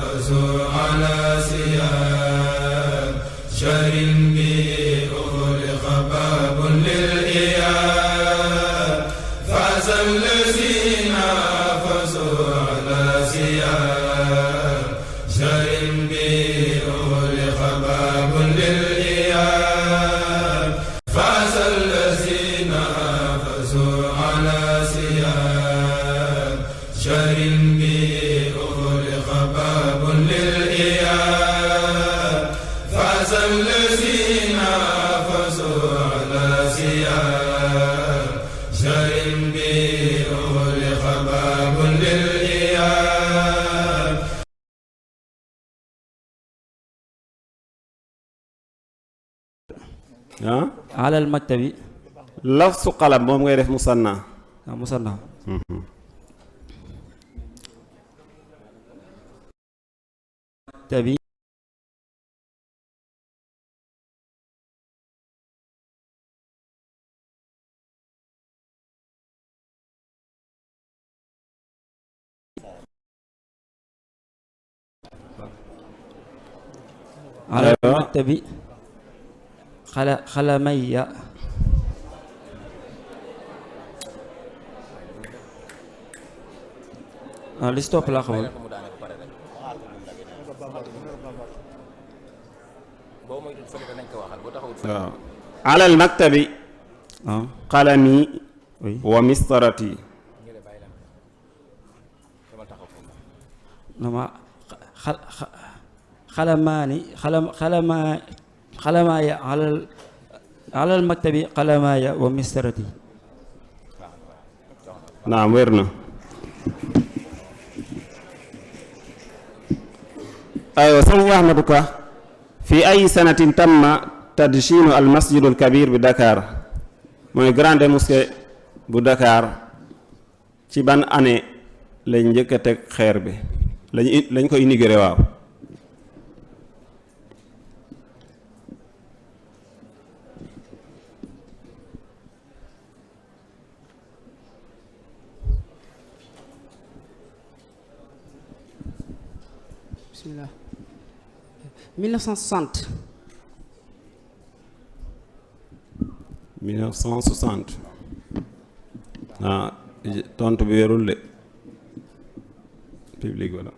فزوا على سياب شهر به أغلق باب للإياب فاز الذين فزوا على سياب شهر به أغلق باب للإياب فاز الذين فزوا على سياب شهر به أغلق باب للإياب فاز الذين فزوا على سياب شهر به أغلق باب للإياب alal maktabi lafsu qalam moom ngay def musanna musanna maktabi alal maktabi xalamayya li si topp laa xamul waaw alal maktabi qalami wa mistarati nama xalamaaya alal maktabi xalamaaya wa mistarati naam wér na aywa sëñ Ahmadou Ka fi ay sanatin tamma tadshinu al masjidu al kabir bi Dakar mooy grande mosquée bu Dakar ci ban année lañ njëkk a teg xeer bi lañ ko inauguré waaw bismillah 1960 1960 ah tontu bi wérul de public wala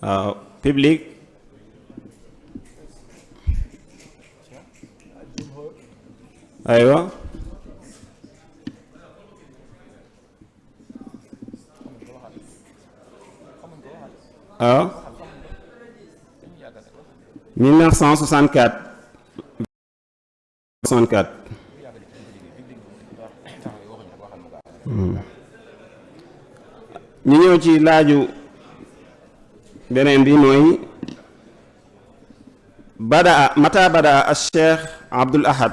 waaw public aywa waaw 1964 64 ñu ñëw ci laaju beneen bi mooy mata badaa al cheikh Abdul Ahad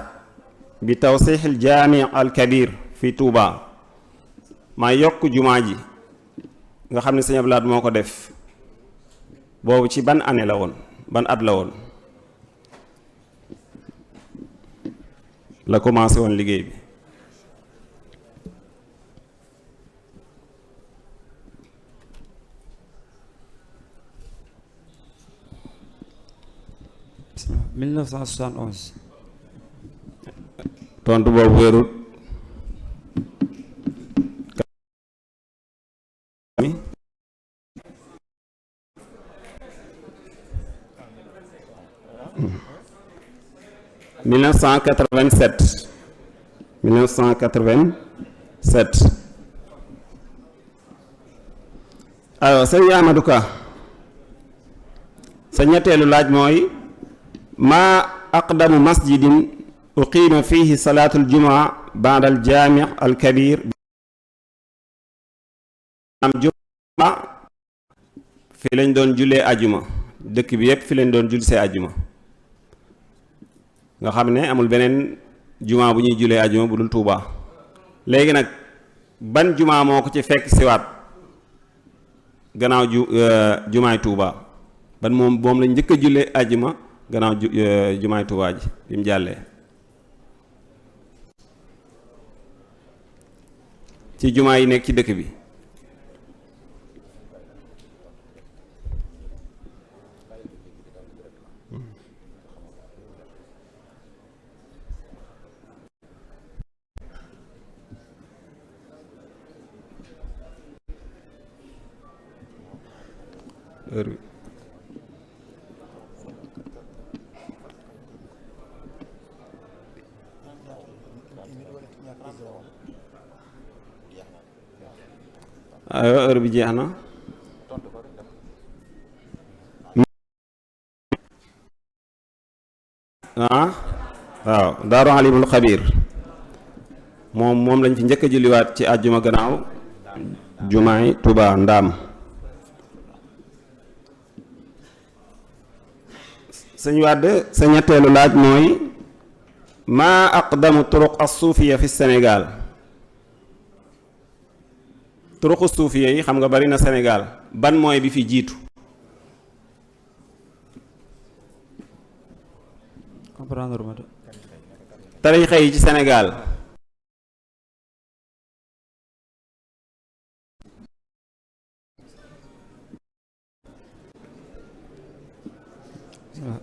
bi tawsix al jaami al kabir fi Touba maa yokk jumaa ji nga xam ne sëñ Abdul Ahad moo ko def boobu ci ban année la woon ban at la woon la commencé woon liggéey bi bismillah 1971 tontu boobu wérut « 1987 alors sëñ Amadou Ka sa ñetteelu laaj mooy maa aqdamu masjidin uqiima fihi salaatul jumaa ba'da al jaami' al kabir am jumaa fi lañ doon jullee ajuma dëkk bi yépp fi lañ doon jull see ajuma nga xam ne amul beneen jumaa bu ñuy jullee ajuma bu dul Tuuba léegi nag ban jumaa moo ko ci fekk siwaat gannaaw jumaay Tuuba ban moom lañ njëkk a jullee ajuma gannaaw jumaay Tuuba ji bi mu jàllee ci jumaa yi nekk ci dëkk bi heure bi aywa heure bi jeex na. waaw daaru alimul xabiir moom lañ fi njëkk a julliwaat ci àjjuma gannaaw jumaay Tuuba ndaam. sëñ Wàdd sa ñetteelu laaj mooy maa aqdamu turuq as-suufiya fi Sénégal. turuqu suufiya yi xam nga bari na Sénégal ban mooy bi fi jiitu. comprendre ma de. tarixa yi ci Sénégal.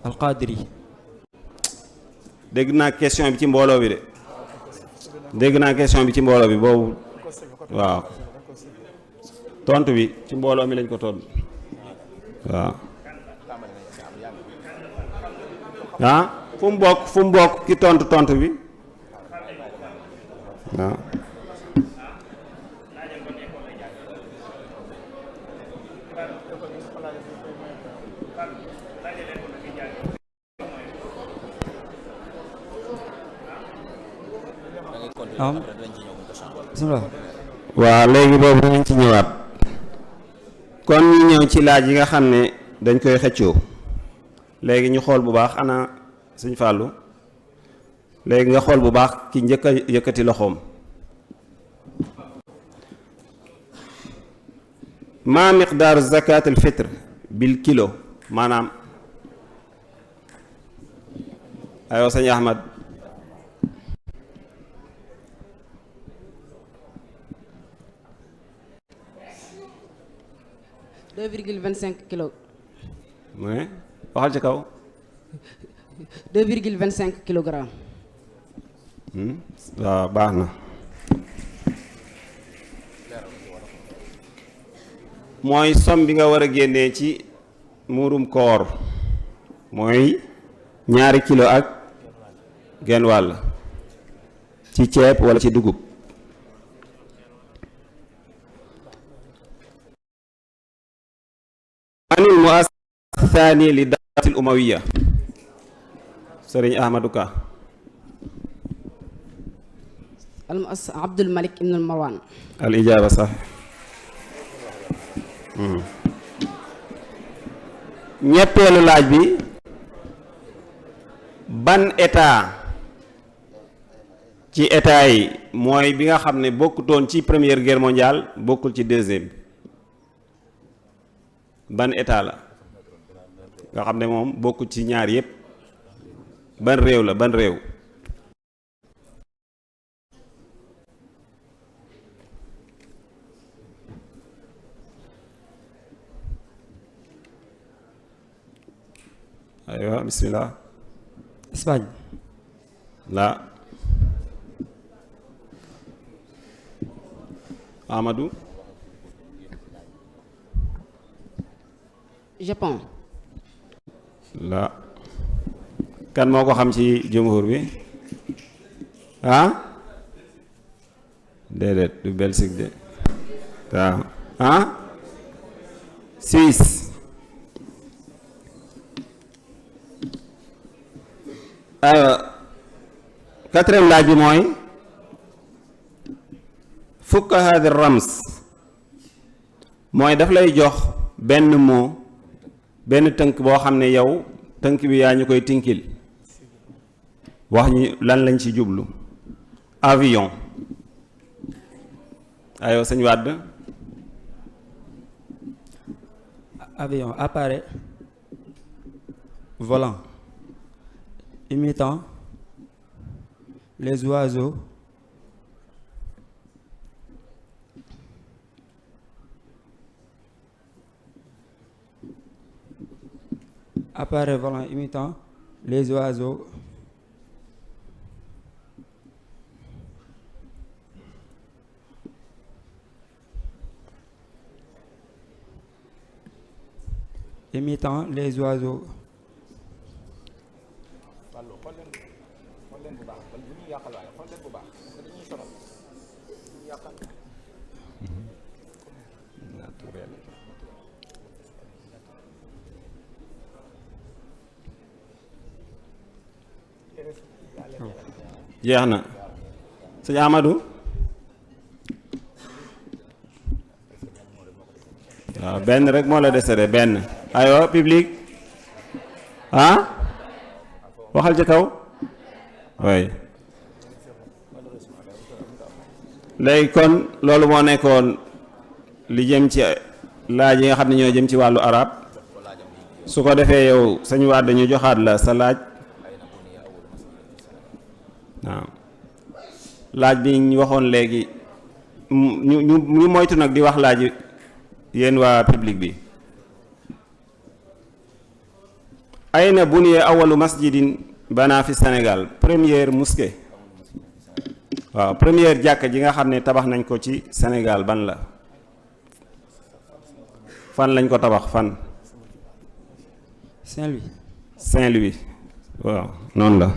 alqadiri. dégg naa question bi ci mbooloo bi de. dégg naa question bi ci mbooloo bi boobu waaw. tontu bi ci mbooloo mi lañ ko tontu waaw. fu mu bokk ki tontu bi waaw. bismillah. waaw léegi boobu dinañ ci ñëwaat kon ñu ñëw ci laaj yi nga xam ne dañ koy xëccoo léegi ñu xool bu baax ana Sëñ Fàllu léegi nga xool bu baax ki njëkk a yëkkati loxoom. ma miqdaaru zakat al fitr bil kilo maanaam aywa sëñ Ahmad. 2,25 kilos. mais waxal ci kaw. 2,25 kilogrammes. waaw baax na. mooy som bi nga war a génnee ci muurum koor mooy 2 kilo ak genn wàll ci ceeb walla ci dugub. anil muassis thani li dawlatil umawiya sëriñ Ahmadou Ka. al muassis Abdul Malik ibn Marwan. al ijaaba sax. ñetteelu laaj bi ban état ci état yi mooy bi nga xam ne bokkutoon ci première guerre mondiale bokkul ci deuxième ban état la nga xam ne moom bokkul ci ñaar yépp ban réew la ban réew. aywa bismillah. Espagne. la Amadou. Japon. la kan moo ko xam ci jumhur bi ah déedéet du Belgique de waaw ah Suisse. aywa quatrième laaj bi mooy fukka hadi rams mooy daf lay jox benn mot benn tënk boo xam ne yow tënk bi yaa ñu koy tinkil wax ñu lan lañ ci jublu. avion aywa sëñ Wàdd. avion appareil volant imitant les oiseaux appareil volant imitant les oiseaux imitant les oiseaux. jeex na sëñ Amadou waaw benn rek moo la dese de benn aywa public ah waxal ci kaw oui léegi kon loolu moo nekkoon li jëm ci laaj yi nga xam ne ñoo jëm ci wàllu arab su ko defee yow sañu waat dañu joxaat la sa laaj waaw laaj bi ñu waxoon léegi ñu moytu nag di wax laaj yéen waa public bi ayna buniya awalu masjidin bana fi Sénégal première mosquée waaw première jàkka ji nga xam ne tabax nañ ko ci Sénégal ban la fan lañ ko tabax fan Saint-Louis. Saint-Louis waaw noonu la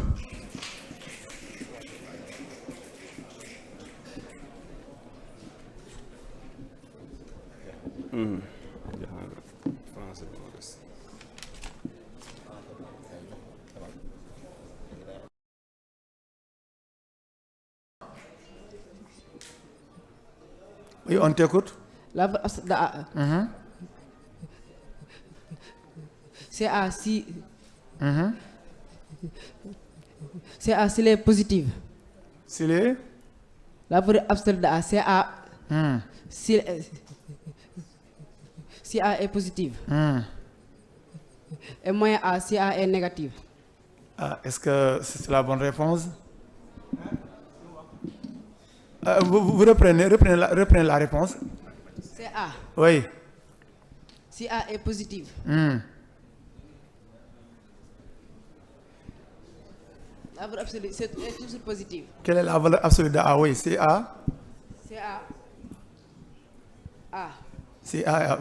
Oui, on t'écoute. L'œuvre abstraite de A. CA si. CA s'il est positive. S'il est L'œuvre abstraite de A. CA. Si A est positive. Et moins A si A est négative. Ah, est-ce que c'est la bonne réponse? Vous reprenez la réponse. C'est A. Oui. Si A est positive. La valeur absolue c'est toujours positive. Quelle est la valeur absolue de A? Oui, c'est A. C'est A. A. C'est A.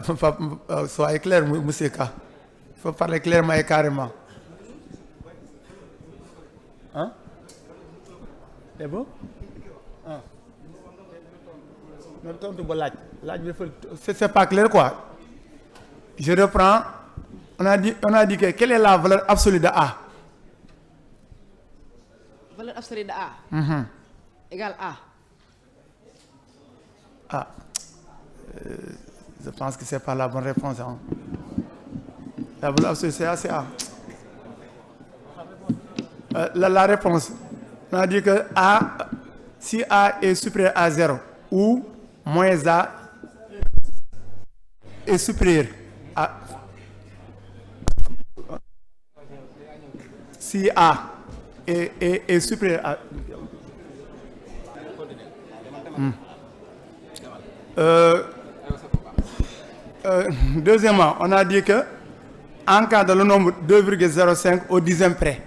Soyez clair, monsieur K. Il faut parler clairement et carrément. Hein? C'est bon? C'est pas clair quoi. Je reprends. On a dit que quelle est la valeur absolue de A? Valeur absolue de A. Égale A. Ah. Je pense que c'est pas la bonne réponse. Hein. La valeur absolue c'est A, c'est A. La réponse. On a dit que A, si A est supérieur à 0 ou moins A est supérieur à... Si A est supérieur à... Deuxièmement, on a dit que en cas de le nombre 2,05 au dixième près.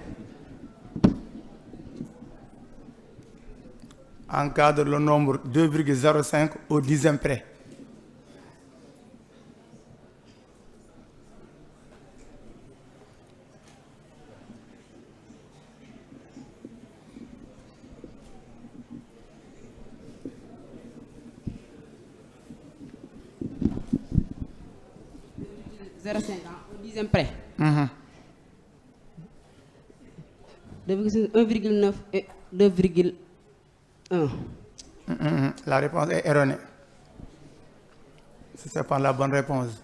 Encadre le nombre 2,05 au dixième près. Au dixième près. 1,9 et 2,1. La réponse est erronée. Ce n'est pas la bonne réponse.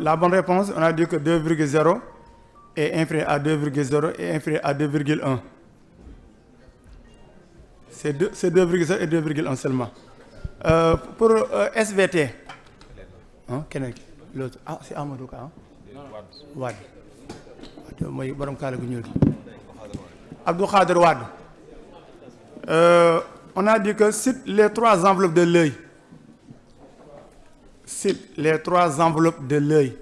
La bonne réponse, on a dit que 2,0 est inférieur à 2,0 et inférieur à 2,1. C'est 2,0 et 2,1 seulement. Pour SVT, hein, l'autre, ah, c'est Amadou Ka. Wad. Abdou Khader Wad. On a dit que cite les 3 enveloppes de l'œil. Cite les 3 enveloppes de l'œil.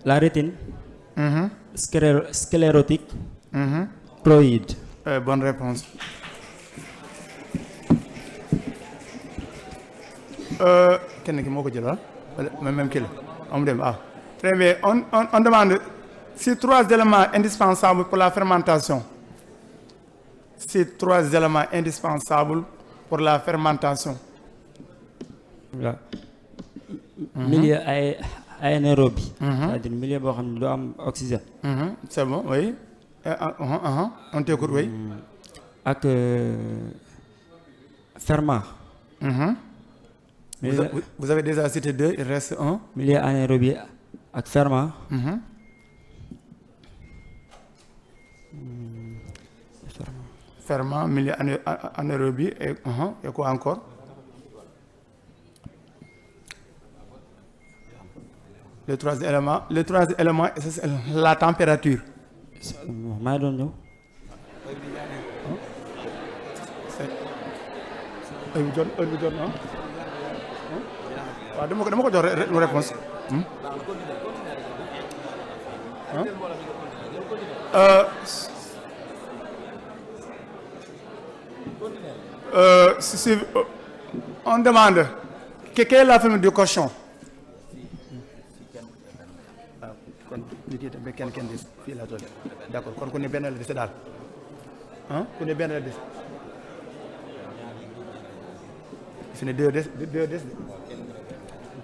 La rétine. Sclérotique. Choroïde. Bonne réponse. Kenn ki moo ko jël Même qu'il très bien. On demande si 3 éléments indispensables pour la fermentation. Si 3 éléments indispensables pour la fermentation. Voilà. Milieu anaérobie. C'est-à-dire milieu boo xam ne du am oxygène. C'est bon, oui. On t'écoute, oui. Ak ferment. Vous avez déjà cité 2, il reste 1. Milieu anaérobie ak ferment. Ferment, milieu anaérobie et quoi encore? Le troisième élément, c'est la température. maa doon ñëw. heure bi jot na waaw dama ko jox réponse. Si on demande quelle est la famille du cochon. D'accord kon ku ne benn la dese daal ku ne benn la dese fi ne deux des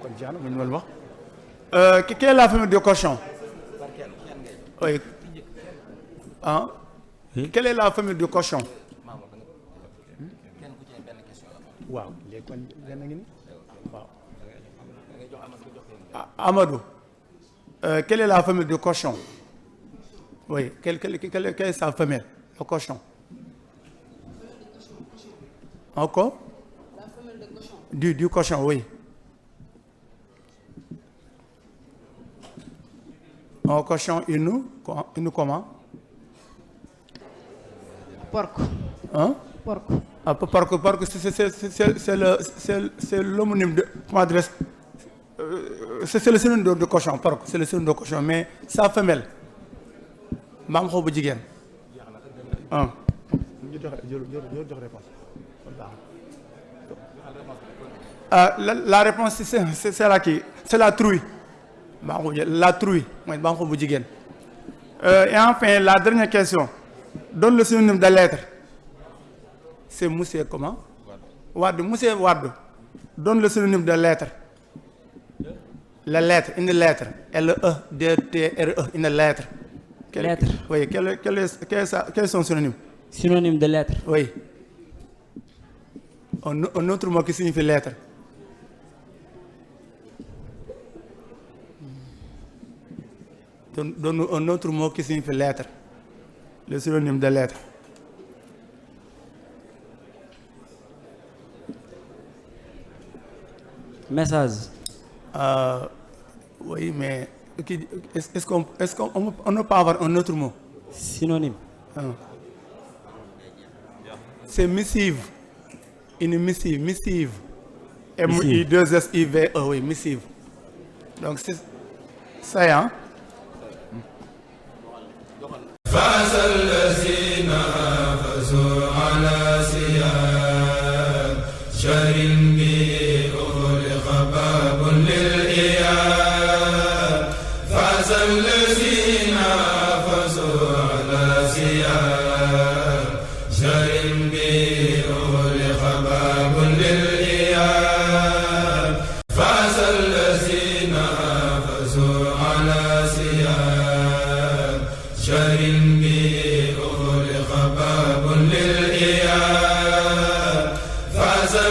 kon jaana mu ñu wal wax quelle est la famille du cochon. Oui. Quelle est la famille du cochon. waaw léegi kon benn ngi ni waaw Amadou. Quelle est la femelle du cochon? Oui, quelle est sa femelle, le cochon? Encore? La femelle de cochon. Du cochon, oui. Un cochon, une comment? Porc. Hein? Porc. Ah, porc, c'est l'homonyme de, comment dire, c'est le synonyme de cochon, porc, c'est le synonyme de cochon, mais sa femelle, maam xaw bu jigéen. La réponse c'est la qui, c'est la truie. La truie, mooy maam xaw bu jigéen. Et enfin la dernière question, donne le synonyme de lettre. C'est monsieur comment? Wade, monsieur Wade. Donne le synonyme de lettre. La lettre, une lettre. L-E-D-T-R-E, une lettre. Lettre. Oui, quel est son synonyme? Synonyme de lettre. Oui. Un autre mot qui signifie lettre. Donne un autre mot qui signifie lettre. Le synonyme de lettre. Message. Oui, mais est-ce qu'on ne peut avoir un autre mot? Synonyme. C'est missive. Une missive. M-I-2-S-I-V-E, oui, missive. Donc c'est ça, hein?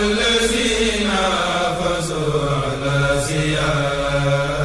الذين فازوا على سياب